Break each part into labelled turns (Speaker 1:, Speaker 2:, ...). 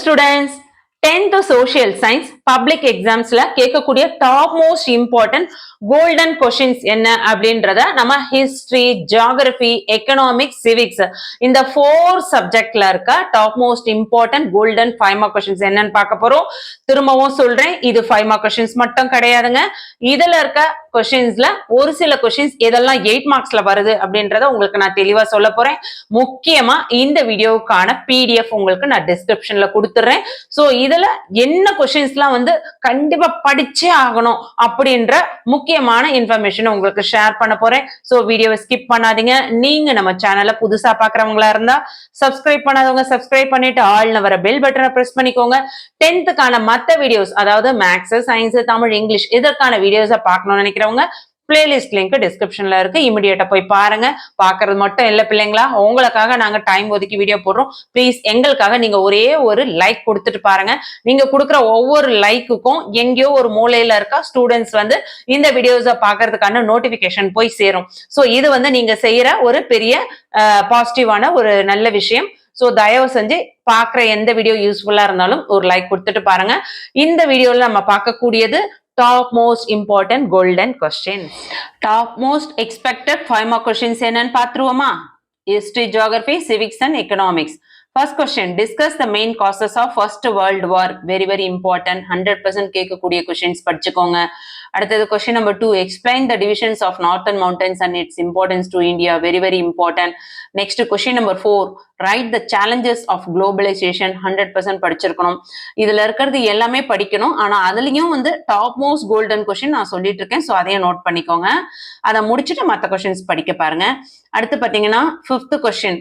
Speaker 1: students, 10th social science public exams ல கேட்கக்கூடிய top most important golden questions என்ன அப்படின்றத நம்ம ஹிஸ்டரி, ஜியோகிராஃபி, எக்கனாமிக்ஸ், சிவிக்ஸ் இந்த 4 சப்ஜெக்ட்ல இருக்க top most important golden 5 mark questions என்னன்னு பார்க்க போறோம். திரும்பவும் சொல்றேன், இது 5 மார்க் கொஸ்டின்ஸ் மட்டும் கிடையாதுங்க. இதுல இருக்க கொஸ்டின்ஸ்ல ஒரு சில கொஸ்டின்ஸ் எதெல்லாம் 8 மார்க்ஸ்ல வருது அப்படின்றத உங்களுக்கு நான் தெளிவா சொல்ல போறேன். முக்கியமா இந்த வீடியோவுக்கான பிடிஎஃப் உங்களுக்கு நான் டிஸ்கிரிப்ஷன்ல கொடுத்துறேன். சோ இதுல என்ன கொஸ்டின்ஸ்லாம் வந்து கண்டிப்பா படிச்சே ஆகணும் அப்படின்ற முக்கியமான இன்ஃபர்மேஷன் உங்களுக்கு ஷேர் பண்ண போறேன். சோ வீடியோவை ஸ்கிப் பண்ணாதீங்க. நீங்க நம்ம சேனலை புதுசா பாக்குறவங்களா இருந்தா சப்ஸ்கிரைப் பண்ணாதவங்க சப்ஸ்கிரைப் பண்ணிட்டு ஆல்னு வர பெல் பட்டனை பிரஸ் பண்ணிக்கோங்க. 10th மத்த வீடியோஸ், அதாவது மேக்ஸ், சயின்ஸ், தமிழ், இங்கிலீஷ் இதற்கான வீடியோஸை பார்க்கணும்னு நினைக்கிறவங்க பிளேலிஸ்ட் லிங்க் டிஸ்கிரிப்ஷன்ல இருக்கு. இமிடியேட்டா போய் பாருங்க. பாக்குறது மட்டும் இல்ல பிள்ளைங்களா, உங்களுக்காக நாங்க டைம் ஒதுக்கி வீடியோ போடுறோம். ப்ளீஸ் எங்களுக்காக நீங்க ஒரே ஒரு லைக் கொடுத்துட்டு பாருங்க. நீங்க கொடுக்குற ஒவ்வொரு லைக்குக்கும் எங்கேயோ ஒரு மூலையில இருக்க ஸ்டூடெண்ட்ஸ் வந்து இந்த வீடியோஸை பாக்குறதுக்கான நோட்டிபிகேஷன் போய் சேரும். சோ இது வந்து நீங்க செய்யற ஒரு பெரிய பாசிட்டிவான ஒரு நல்ல விஷயம். சோ தயவு செஞ்சு பாக்குற எந்த வீடியோ யூஸ்ஃபுல்லா இருந்தாலும் ஒரு லைக் கொடுத்துட்டு பாருங்க. இந்த வீடியோல நம்ம பார்க்கக்கூடியது top most important golden questions. Top most expected 5 mark questions என்னன்னு பார்த்துருவோமா? History, Geography, Civics and Economics. First question, discuss the main causes of First World War. Very very important, 100% கேட்கக்கூடிய questions படிச்சுக்கோங்க. அடுத்தது question number 2, explain the divisions of Northern Mountains and its importance to India. Very very important. Next question number 4, write the challenges of globalization. 100% படிச்சிருக்கணும். இதுல இருக்கிறது எல்லாமே படிக்கணும். ஆனா அதுலயும் வந்து டாப் மோஸ்ட் கோல்டன் கொஸ்டின் நான் சொல்லிட்டு இருக்கேன். ஸோ அதையும் நோட் பண்ணிக்கோங்க. அதை முடிச்சுட்டு மற்ற கொஸ்டின்ஸ் படிக்க பாருங்க. அடுத்து பார்த்தீங்கன்னா 5th question,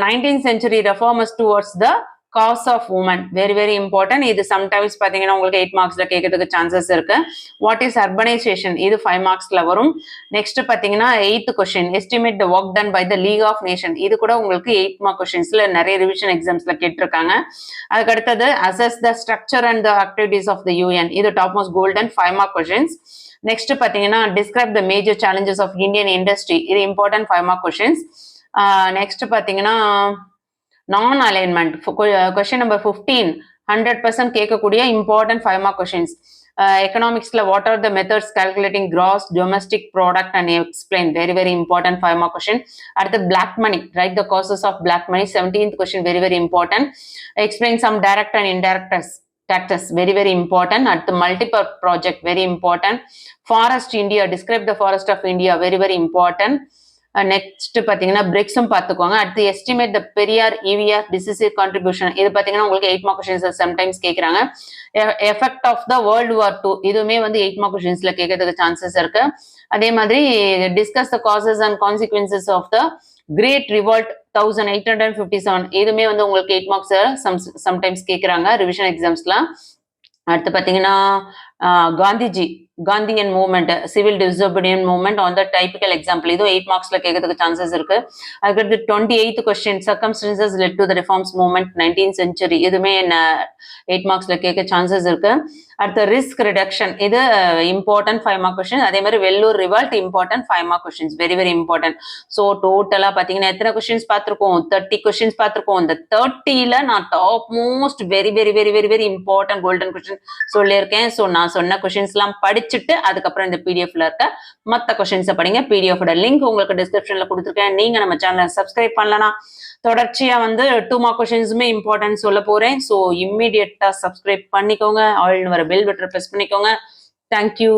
Speaker 1: 19th century reformers towards the cause of women. Very very important. இது சம்டைம்ஸ் பாத்தீங்கன்னா உங்களுக்கு 8 மார்க்ஸ்ல கேட்கறதுக்கு சான்சஸ் இருக்கு. What is urbanisation? இது 5 மார்க்ஸ்ல வரும். நெக்ஸ்ட் பாத்தீங்கன்னா 8th question, estimate the work done by the League of Nations. இது கூட உங்களுக்கு 8 மார்க் கொஸ்டின்ஸ்ல நிறைய ரிவிஷன் எக்ஸாம்ஸ்ல கேட்டிருக்காங்க. அதுக்கு அடுத்தது assess the structure and the activities of the UN. இது top most golden 5 mark questions. Next பாத்தீங்கன்னா describe the major challenges of Indian industry. இது இம்பார்ட்டன்ட் 5 மார்க் கொஸ்டின்ஸ். நெக்ஸ்ட் பாத்தீங்கன்னா நான் அலைன்மெண்ட் கொஸ்டின் நம்பர் 15, 100% கேட்கக்கூடிய இம்பார்ட்டன்ட் 5 மார்க் கொஸ்டின்ஸ். எக்கனாமிக்ஸ்ல what are the methods calculating gross domestic product and explain. Very very important 5 mark question. அடுத்து black money, write the causes of black money. 17th question, very very important. Explain some direct and indirect taxes, very very important. At the multiple project, very important. Forest India, describe the forest of India, very very important. Next பாத்தீங்கன்னா பிரிக்ஸும் பார்த்துக்கோங்க. அடுத்து estimate the Periyar EVR decisive contribution. இது பாத்தீங்கன்னா உங்களுக்கு 8 mark questions sometimes கேட்கறாங்க. Effect of the world war 2, இதுவுமே வந்து 8 மார்க் கொஸ்டின்ஸ்ல கேட்கறதுக்கு சான்சஸ் இருக்கு. அதே மாதிரி discuss the causes and consequences of the great revolt 1857, இதுவுமே வந்து உங்களுக்கு 8 மார்க்ஸ் சம்டைம்ஸ் கேட்கறாங்க ரிவிஷன் எக்ஸாம்ஸ்ல. அடுத்து பாத்தீங்கன்னா Gandhian movement, civil disobedient movement on the typical example. இதுவும் 8 மார்க்ஸ்ல கேட்கறதுக்கு சான்சஸ் இருக்கு. அதுக்கடுத்து 28th question, circumstances led to the reforms movement 19th century. இதுவுமே 8 மார்க்ஸ்ல கேட்க சான்சஸ் இருக்கு. அடுத்து ரிஸ்க் ரிடக்ஷன், இது இம்பார்ட்டன்ட் 5 மார்க் கொஸ்டின். அதே மாதிரி Vellore revolt important 5 mark questions, very very important. So டோட்டலா பாத்தீங்கன்னா எத்தனை கொஸ்டின்ஸ் பார்த்திருக்கோம்? 30 கொஸ்டின்ஸ் பார்த்திருக்கோம். இந்த 30ல நான் top most very very very very very important golden question சொல்லியிருக்கேன். ஸோ நான் சொன்ன கொஸ்டின்ஸ் எல்லாம் படிச்சுட்டு அதுக்கப்புறம் இந்த பிடிஎஃப்ல இருக்க மற்ற கொஸ்டின்ஸை படிங்க. பிடிஎஃப் லிங்க் உங்களுக்கு டிஸ்கிரிப்ஷன்ல கொடுத்துருக்கேன். நீங்க நம்ம சேனலை சப்ஸ்கிரைப் பண்ணலனா தொடர்ச்சியா வந்து 2 மார்க் கொஸ்டின்ஸுமே இம்பார்ட்டன்ட் சொல்ல போறேன். ஸோ இம்மிடியட்டா சப்ஸ்கிரைப் பண்ணிக்கோங்க. ஆல்னு வர பெல் பட்டனை பிரஸ் பண்ணிக்கோங்க. தேங்க்யூ.